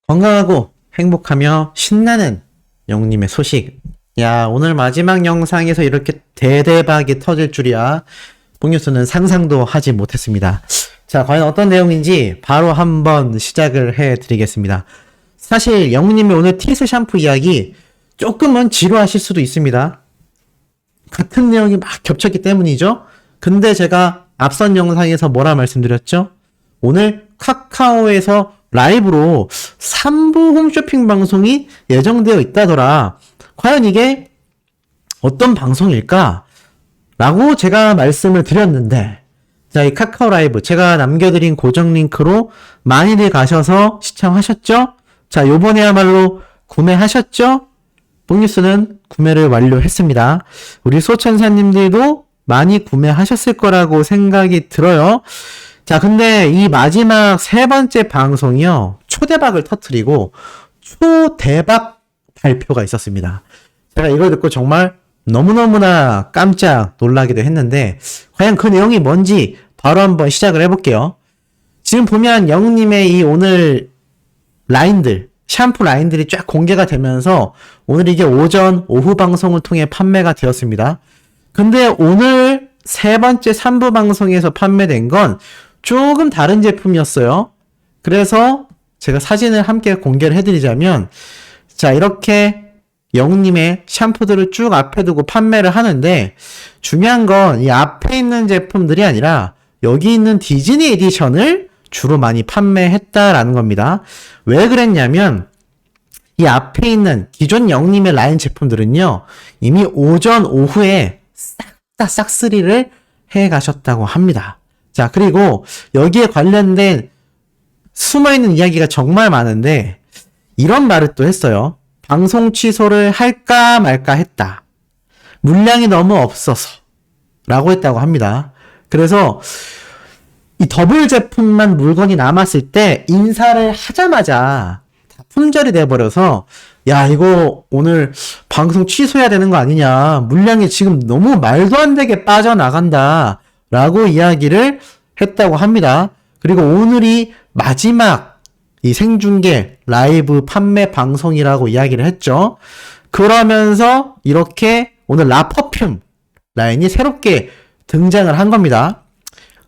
건강하고 행복하며 신나는 영님의 소식. 야, 오늘 마지막 영상에서 이렇게 대대박이 터질 줄이야. 뽕뉴스는 상상도 하지 못했습니다. 자, 과연 어떤 내용인지 바로 한번 시작을 해드리겠습니다. 사실 영님의 오늘 TS 샴푸 이야기 조금은 지루하실 수도 있습니다. 같은 내용이 막 겹쳤기 때문이죠. 근데 제가 앞선 영상에서 뭐라 말씀드렸죠? 오늘 카카오에서 라이브로 3부 홈쇼핑 방송이 예정되어 있다더라. 과연 이게 어떤 방송일까? 라고 제가 말씀을 드렸는데, 자, 이 카카오 라이브 제가 남겨드린 고정 링크로 많이들 가셔서 시청하셨죠? 자, 요번에야말로 구매하셨죠? 뽕뉴스는 구매를 완료했습니다. 우리 소천사님들도 많이 구매하셨을 거라고 생각이 들어요. 자, 근데 이 마지막 세 번째 방송이요, 초대박을 터뜨리고 초대박 발표가 있었습니다. 제가 이걸 듣고 정말 너무너무나 깜짝 놀라기도 했는데, 과연 그 내용이 뭔지 바로 한번 시작을 해볼게요. 지금 보면 영님의 이 오늘 라인들, 샴푸 라인들이 쫙 공개가 되면서 오늘 이게 오전, 오후 방송을 통해 판매가 되었습니다. 근데 오늘 세 번째 3부 방송에서 판매된 건 조금 다른 제품이었어요. 그래서 제가 사진을 함께 공개를 해드리자면, 자, 이렇게 영님의 샴푸들을 쭉 앞에 두고 판매를 하는데, 중요한 건 이 앞에 있는 제품들이 아니라 여기 있는 디즈니 에디션을 주로 많이 판매했다라는 겁니다. 왜 그랬냐면, 이 앞에 있는 기존 영님의 라인 제품들은요, 이미 오전, 오후에 싹 다 싹쓸이를 해 가셨다고 합니다. 자, 그리고 여기에 관련된 숨어있는 이야기가 정말 많은데, 이런 말을 또 했어요. 방송 취소를 할까 말까 했다. 물량이 너무 없어서. 라고 했다고 합니다. 그래서 이 더블 제품만 물건이 남았을 때 인사를 하자마자 다 품절이 돼버려서, 야, 이거 오늘 방송 취소해야 되는 거 아니냐. 물량이 지금 너무 말도 안 되게 빠져나간다. 라고 이야기를 했다고 합니다. 그리고 오늘이 마지막 이 생중계 라이브 판매 방송이라고 이야기를 했죠. 그러면서 이렇게 오늘 라퍼퓸 라인이 새롭게 등장을 한 겁니다.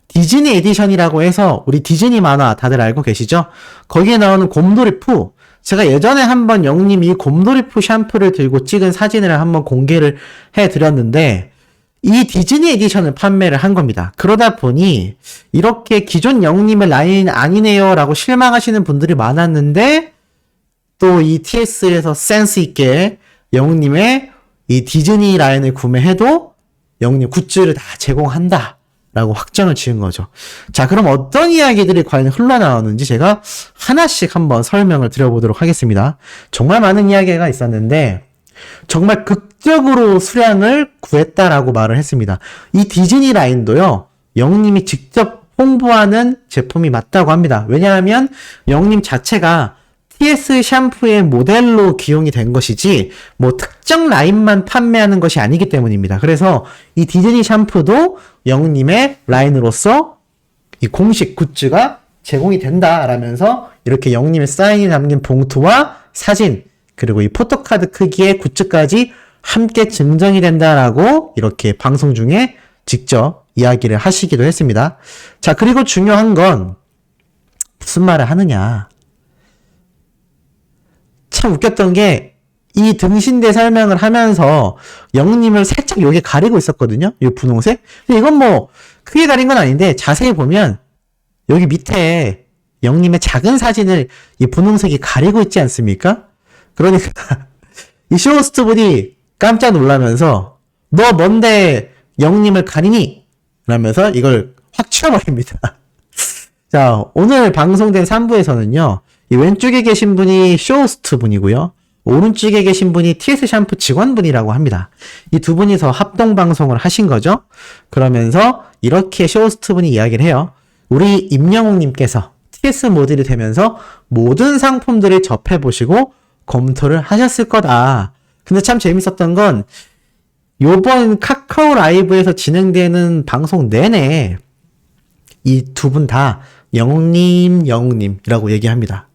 디즈니 에디션이라고 해서 우리 디즈니 만화 다들 알고 계시죠? 거기에 나오는 곰돌이푸, 제가 예전에 한번 영님 이 곰돌이푸 샴푸를 들고 찍은 사진을 한번 공개를 해드렸는데, 이 디즈니 에디션을 판매를 한 겁니다. 그러다 보니 이렇게 기존 영님의 라인 아니네요 라고 실망하시는 분들이 많았는데, 또 이 TS에서 센스 있게 영님의 이 디즈니 라인을 구매해도 영님 굿즈를 다 제공한다 라고 확정을 지은 거죠. 자, 그럼 어떤 이야기들이 과연 흘러나오는지 제가 하나씩 한번 설명을 드려보도록 하겠습니다. 정말 많은 이야기가 있었는데 정말 극적으로 수량을 구했다라고 말을 했습니다. 이 디즈니 라인도요, 영님이 직접 홍보하는 제품이 맞다고 합니다. 왜냐하면 영님 자체가 TS 샴푸의 모델로 기용이 된 것이지 뭐 특정 라인만 판매하는 것이 아니기 때문입니다. 그래서 이 디즈니 샴푸도 영님의 라인으로서 이 공식 굿즈가 제공이 된다라면서 이렇게 영님의 사인이 담긴 봉투와 사진, 그리고 이 포토카드 크기의 굿즈까지 함께 증정이 된다라고 이렇게 방송 중에 직접 이야기를 하시기도 했습니다. 자, 그리고 중요한 건 무슨 말을 하느냐. 참 웃겼던 게 이 등신대 설명을 하면서 영님을 살짝 여기 가리고 있었거든요. 이 분홍색. 근데 이건 뭐 크게 가린 건 아닌데 자세히 보면 여기 밑에 영님의 작은 사진을 이 분홍색이 가리고 있지 않습니까? 그러니까 이 쇼호스트 분이 깜짝 놀라면서 너 뭔데 영님을 가리니? 라면서 이걸 확 치워버립니다. 자, 오늘 방송된 3부에서는요, 이 왼쪽에 계신 분이 쇼호스트 분이고요, 오른쪽에 계신 분이 TS 샴푸 직원분이라고 합니다. 이 두 분이서 합동 방송을 하신 거죠. 그러면서 이렇게 쇼호스트 분이 이야기를 해요. 우리 임영웅님께서 TS 모델이 되면서 모든 상품들을 접해보시고 검토를 하셨을 거다. 근데 참 재밌었던 건 요번 카카오 라이브에서 진행되는 방송 내내 이 두 분 다 영웅님이라고 얘기합니다.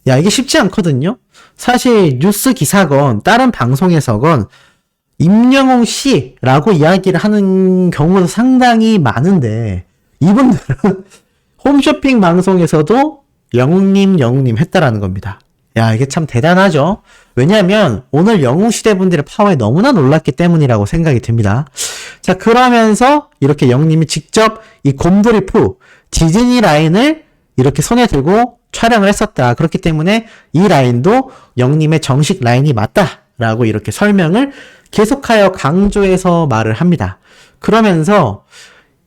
야, 이게 쉽지 않거든요. 사실 뉴스 기사건 다른 방송에서건 임영웅 씨라고 이야기를 하는 경우도 상당히 많은데 이분들은 홈쇼핑 방송에서도 영웅님 했다라는 겁니다. 야, 이게 참 대단하죠. 왜냐하면 오늘 영웅시대 분들의 파워에 너무나 놀랐기 때문이라고 생각이 듭니다. 자, 그러면서 이렇게 영웅님이 직접 이 곰돌이푸 디즈니 라인을 이렇게 손에 들고 촬영을 했었다. 그렇기 때문에 이 라인도 영웅님의 정식 라인이 맞다라고 이렇게 설명을 계속하여 강조해서 말을 합니다. 그러면서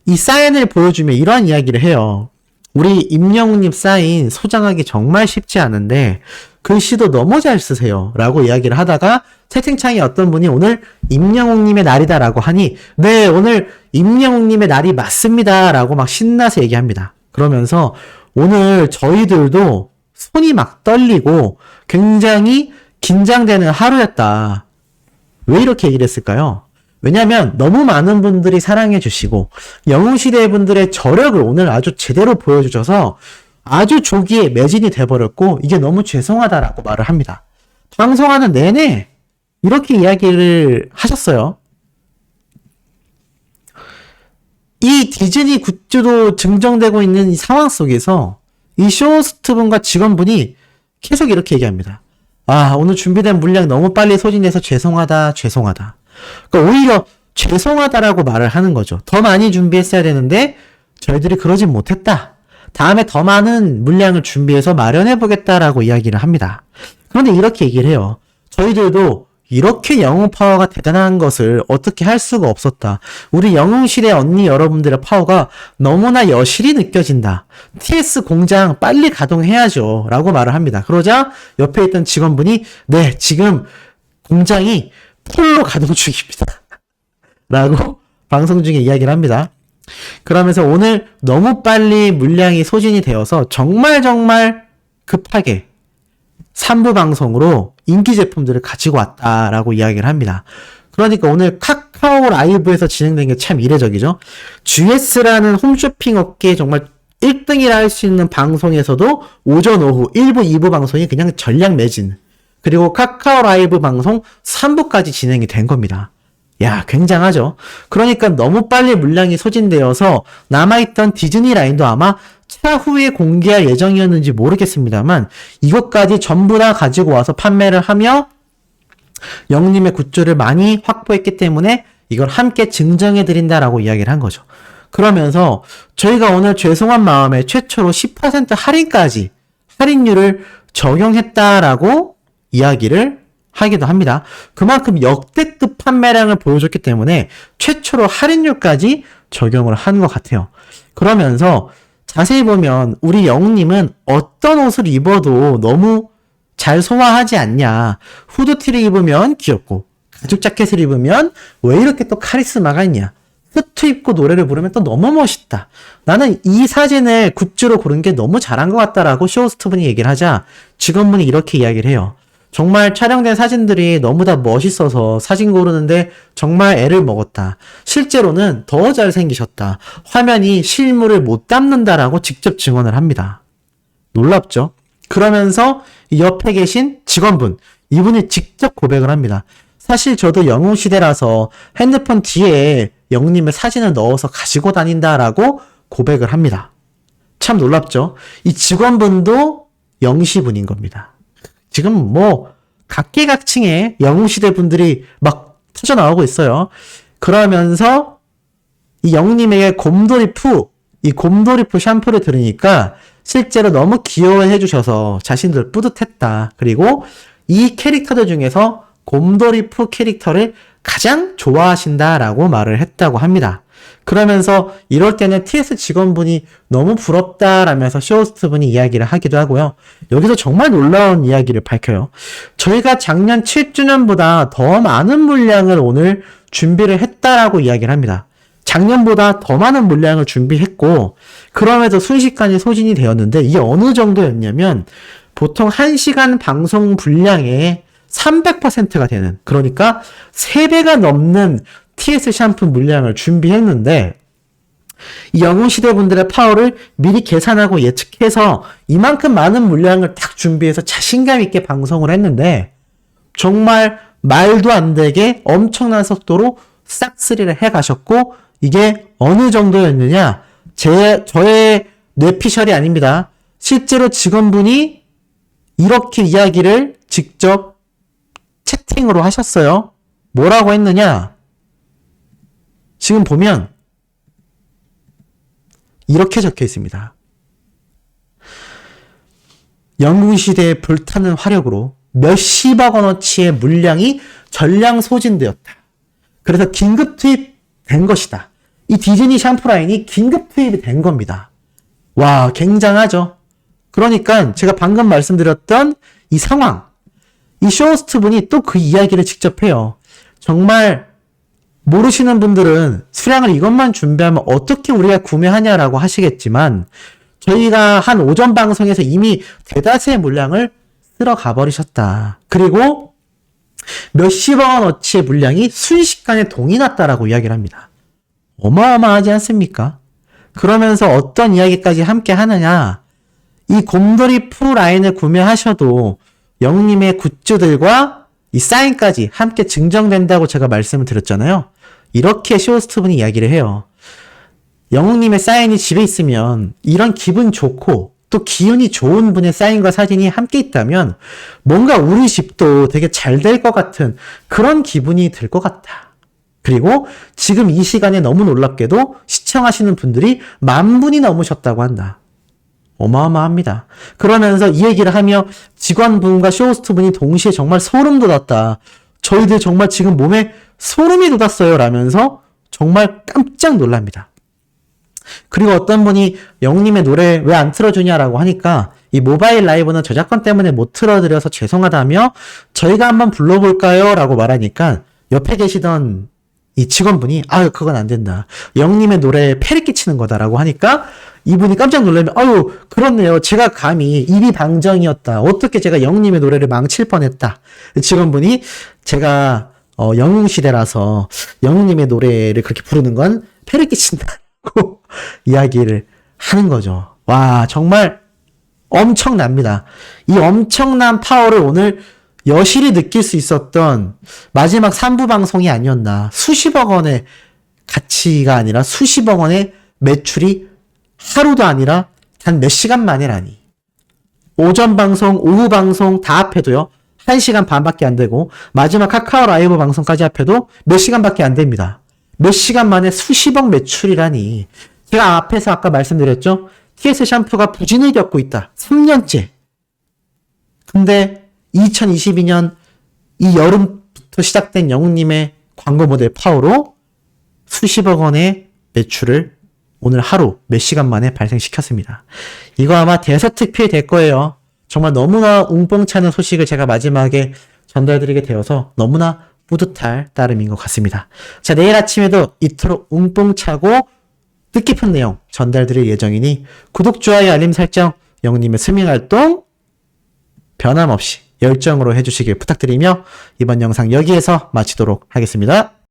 이 사인을 보여주며 이러한 이야기를 해요. 우리 임영웅님 사인 소장하기 정말 쉽지 않은데 글씨도 너무 잘 쓰세요 라고 이야기를 하다가 채팅창에 어떤 분이 오늘 임영웅님의 날이다 라고 하니 네, 오늘 임영웅님의 날이 맞습니다 라고 막 신나서 얘기합니다. 그러면서 오늘 저희들도 손이 막 떨리고 굉장히 긴장되는 하루였다. 왜 이렇게 얘기를 했을까요? 왜냐하면 너무 많은 분들이 사랑해 주시고 영웅시대 분들의 저력을 오늘 아주 제대로 보여주셔서 아주 조기에 매진이 돼버렸고 이게 너무 죄송하다라고 말을 합니다. 방송하는 내내 이렇게 이야기를 하셨어요. 이 디즈니 굿즈도 증정되고 있는 이 상황 속에서 이 쇼호스트 분과 직원분이 계속 이렇게 얘기합니다. 아, 오늘 준비된 물량 너무 빨리 소진해서 죄송하다. 그러니까 오히려 죄송하다라고 말을 하는 거죠. 더 많이 준비했어야 되는데 저희들이 그러진 못했다. 다음에 더 많은 물량을 준비해서 마련해보겠다라고 이야기를 합니다. 그런데 이렇게 얘기를 해요. 저희들도 이렇게 영웅 파워가 대단한 것을 어떻게 할 수가 없었다. 우리 영웅시대 언니 여러분들의 파워가 너무나 여실히 느껴진다. TS 공장 빨리 가동해야죠. 라고 말을 합니다. 그러자 옆에 있던 직원분이 네, 지금 공장이 풀로 가동 중입니다. 라고 방송 중에 이야기를 합니다. 그러면서 오늘 너무 빨리 물량이 소진이 되어서 정말 급하게 3부 방송으로 인기 제품들을 가지고 왔다라고 이야기를 합니다. 그러니까 오늘 카카오 라이브에서 진행된 게 참 이례적이죠. GS라는 홈쇼핑 업계에 정말 1등이라 할 수 있는 방송에서도 오전 오후 1부, 2부 방송이 그냥 전량 매진. 그리고 카카오 라이브 방송 3부까지 진행이 된 겁니다. 야, 굉장하죠. 그러니까 너무 빨리 물량이 소진되어서 남아있던 디즈니 라인도 아마 차후에 공개할 예정이었는지 모르겠습니다만 이것까지 전부 다 가지고 와서 판매를 하며 영님의 굿즈를 많이 확보했기 때문에 이걸 함께 증정해드린다라고 이야기를 한 거죠. 그러면서 저희가 오늘 죄송한 마음에 최초로 10% 할인까지 할인율을 적용했다라고 이야기를 하기도 합니다. 그만큼 역대급 판매량을 보여줬기 때문에 최초로 할인율까지 적용을 한 것 같아요. 그러면서 자세히 보면 우리 영웅님은 어떤 옷을 입어도 너무 잘 소화하지 않냐. 후드티를 입으면 귀엽고 가죽 자켓을 입으면 왜 이렇게 또 카리스마가 있냐. 수트 입고 노래를 부르면 또 너무 멋있다. 나는 이 사진을 굿즈로 고른 게 너무 잘한 것 같다라고 쇼호스트 분이 얘기를 하자 직원분이 이렇게 이야기를 해요. 정말 촬영된 사진들이 너무 다 멋있어서 사진 고르는데 정말 애를 먹었다. 실제로는 더 잘생기셨다. 화면이 실물을 못 담는다라고 직접 증언을 합니다. 놀랍죠? 그러면서 옆에 계신 직원분, 이분이 직접 고백을 합니다. 사실 저도 영웅시대라서 핸드폰 뒤에 영웅님의 사진을 넣어서 가지고 다닌다라고 고백을 합니다. 참 놀랍죠? 이 직원분도 영시분인 겁니다. 지금 뭐 각계각층의 영웅시대 분들이 막 터져 나오고 있어요. 그러면서 이 영웅님에게 이 곰돌이푸 샴푸를 들으니까 실제로 너무 귀여워해 주셔서 자신들 뿌듯했다. 그리고 이 캐릭터들 중에서 곰돌이푸 캐릭터를 가장 좋아하신다라고 말을 했다고 합니다. 그러면서 이럴 때는 TS 직원분이 너무 부럽다라면서 쇼호스트 분이 이야기를 하기도 하고요. 여기서 정말 놀라운 이야기를 밝혀요. 저희가 작년 7주년보다 더 많은 물량을 오늘 준비를 했다라고 이야기를 합니다. 작년보다 더 많은 물량을 준비했고 그럼에도 순식간에 소진이 되었는데 이게 어느 정도였냐면 보통 1시간 방송 분량의 300%가 되는, 그러니까 3배가 넘는 TS 샴푸 물량을 준비했는데 이 영웅시대 분들의 파워를 미리 계산하고 예측해서 이만큼 많은 물량을 딱 준비해서 자신감 있게 방송을 했는데 정말 말도 안 되게 엄청난 속도로 싹쓸이를 해가셨고 이게 어느 정도였느냐? 저의 뇌피셜이 아닙니다. 실제로 직원분이 이렇게 이야기를 직접 채팅으로 하셨어요. 뭐라고 했느냐? 지금 보면 이렇게 적혀 있습니다. 영웅시대의 불타는 화력으로 몇십억 원어치의 물량이 전량 소진되었다. 그래서 긴급 투입된 것이다. 이 디즈니 샴푸 라인이 긴급 투입이 된 겁니다. 와, 굉장하죠. 그러니까 제가 방금 말씀드렸던 이 상황, 이 쇼호스트 분이 또 그 이야기를 직접 해요. 정말 모르시는 분들은 수량을 이것만 준비하면 어떻게 우리가 구매하냐라고 하시겠지만 저희가 한 오전 방송에서 이미 대다수의 물량을 쓸어가 버리셨다. 그리고 몇십억 원어치의 물량이 순식간에 동이 났다라고 이야기를 합니다. 어마어마하지 않습니까? 그러면서 어떤 이야기까지 함께 하느냐? 이 곰돌이 프로 라인을 구매하셔도 영웅님의 굿즈들과 이 사인까지 함께 증정된다고 제가 말씀을 드렸잖아요. 이렇게 쇼호스트 분이 이야기를 해요. 영웅님의 사인이 집에 있으면 이런 기분 좋고 또 기운이 좋은 분의 사인과 사진이 함께 있다면 뭔가 우리 집도 되게 잘 될 것 같은 그런 기분이 들 것 같다. 그리고 지금 이 시간에 너무 놀랍게도 시청하시는 분들이 10,000분이 넘으셨다고 한다. 어마어마합니다. 그러면서 이 얘기를 하며 직원분과 쇼호스트 분이 동시에 정말 소름 돋았다. 저희들 정말 지금 몸에 소름이 돋았어요. 라면서 정말 깜짝 놀랍니다. 그리고 어떤 분이 영웅님의 노래 왜 안 틀어주냐라고 하니까 이 모바일 라이브는 저작권 때문에 못 틀어드려서 죄송하다며 저희가 한번 불러볼까요? 라고 말하니까 옆에 계시던 이 직원분이 그건 안 된다. 영웅님의 노래에 패를 끼치는 거다라고 하니까 이분이 깜짝 놀라면 그렇네요. 제가 감히 입이 방정이었다. 어떻게 제가 영웅님의 노래를 망칠 뻔했다. 직원분이 제가 영웅시대라서 영웅님의 노래를 그렇게 부르는 건 패를 끼친다고 이야기를 하는 거죠. 와, 정말 엄청납니다. 이 엄청난 파워를 오늘 여실히 느낄 수 있었던 마지막 3부 방송이 아니었나. 수십억 원의 가치가 아니라 수십억 원의 매출이 하루도 아니라 단 몇 시간 만에라니. 오전 방송, 오후 방송 다 합해도요. 1시간 반밖에 안 되고 마지막 카카오 라이브 방송까지 합해도 몇 시간밖에 안 됩니다. 몇 시간 만에 수십억 매출이라니. 제가 앞에서 아까 말씀드렸죠. TS 샴푸가 부진을 겪고 있다. 3년째. 근데 2022년 이 여름부터 시작된 영웅님의 광고 모델 파워로 수십억 원의 매출을 오늘 하루 몇 시간 만에 발생시켰습니다. 이거 아마 대서특필 될 거예요. 정말 너무나 웅뽕차는 소식을 제가 마지막에 전달드리게 되어서 너무나 뿌듯할 따름인 것 같습니다. 자, 내일 아침에도 이토록 웅뽕차고 뜻깊은 내용 전달드릴 예정이니 구독, 좋아요, 알림 설정, 영웅님의 스밍활동 변함없이 열정으로 해주시길 부탁드리며 이번 영상 여기에서 마치도록 하겠습니다.